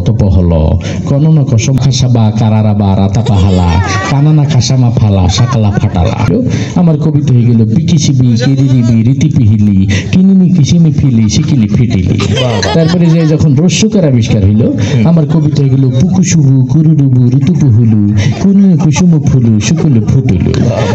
রতপ হলো কননা কসম খাসাবা কারারা বা রাতা পাহালা কানানা খাসামা ফালা সাকালা ফাটালা। আমার কবিতা হয়ে গেল বিকিসিবি কেরিরিবি রীতি পিহিলি কিনিনি কিসিমি ফিলি সিকিলি ফিটিলি। তারপরে যে যখন রস্যকার আবিষ্কার হইল আমার কবিতা হয়ে গেল পুকুশুবু কুরুডুবু ঋতুপুহুলু কুনু কুসুম ফুলু শুকুলু ফুটুলু।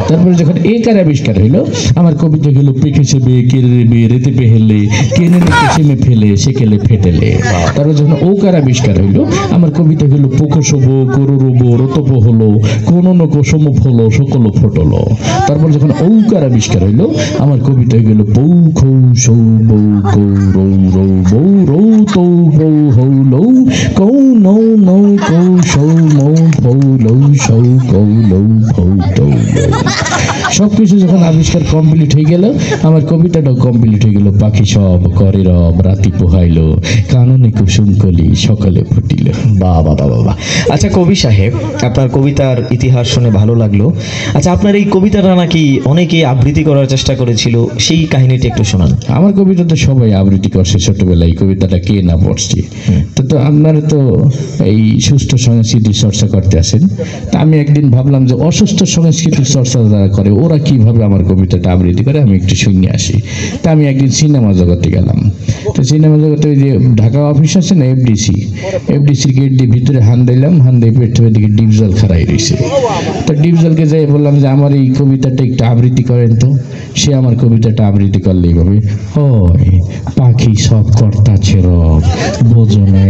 তারপরে যখন একার আবিষ্কার হইল আমার কবিতা গেল পেকেছেবে কেরিরিবি রীতি পেহেলে কেনিনি কিসিমি ফেলে সেকেলে ফেটেলে। তারপর যখন ওকার আবিষ্কার হইল আমার কবিতা গেল পোকসব গরুরব রতপ হলো কোন কোসম হলো সকল ফটলো। তারপর যখন ঔকার আবিষ্কার হইল আমার কবিতা হয়ে গেল বৌ খৌ সৌ বৌ কৌ রৌ রৌ বৌ রৌ তৌ বৌ হৌ লৌ কৌ নৌ নৌ কৌ সৌ মৌ ফৌ লৌ সৌ কৌ লৌ ফৌ তৌ লৌ। সবকিছু যখন আবিষ্কার কমপ্লিট হয়ে গেল আমার কবিতাটাও কমপ্লিট হয়ে গেল। পাখি সব করে রব রাতি পোহাইল কাননে কুসুম কলি সকালে ফুটিল। বাহ বাহ বাহ বাহ। আচ্ছা কবি সাহেব, আপনার কবিতার ইতিহাস শুনে ভালো লাগলো। আচ্ছা আপনার এই কবিতাটা নাকি অনেকে আবৃত্তি করার চেষ্টা করেছিল, সেই কাহিনীটি একটু শোনান। আমার কবিতা তো সবাই আবৃত্তি করছে ছোটবেলায়, কবিতাটা কে না পড়ছি। তো আপনারা তো এই সুস্থ সংস্কৃতির চর্চা করতে আসেন, তা আমি একদিন ভাবলাম যে অসুস্থ সংস্কৃতির চর্চা যারা করে ওরা কিভাবে আমার কবিতাটা আবৃত্তি করে আমি একটু শুনে আসি। তা আমি একদিন সিনেমা জগতে গেলাম। তো সিনেমা জগতে ওই যে ঢাকা অফিস আছে না এফডিসি গেট দিয়ে ভিতরে হান দিলাম, হান দিয়ে পেট্রোল দিকে ডিপজল খারাই রয়েছে। তো ডিপজলকে যাই বললাম যে আমার এই কবিতাটা একটু আবৃত্তি করেন তো। সে আমার কবিতাটা আবৃত্তি করলেই ভাবে হয় পাখি সব কর্তা ছেড় বোঝো না।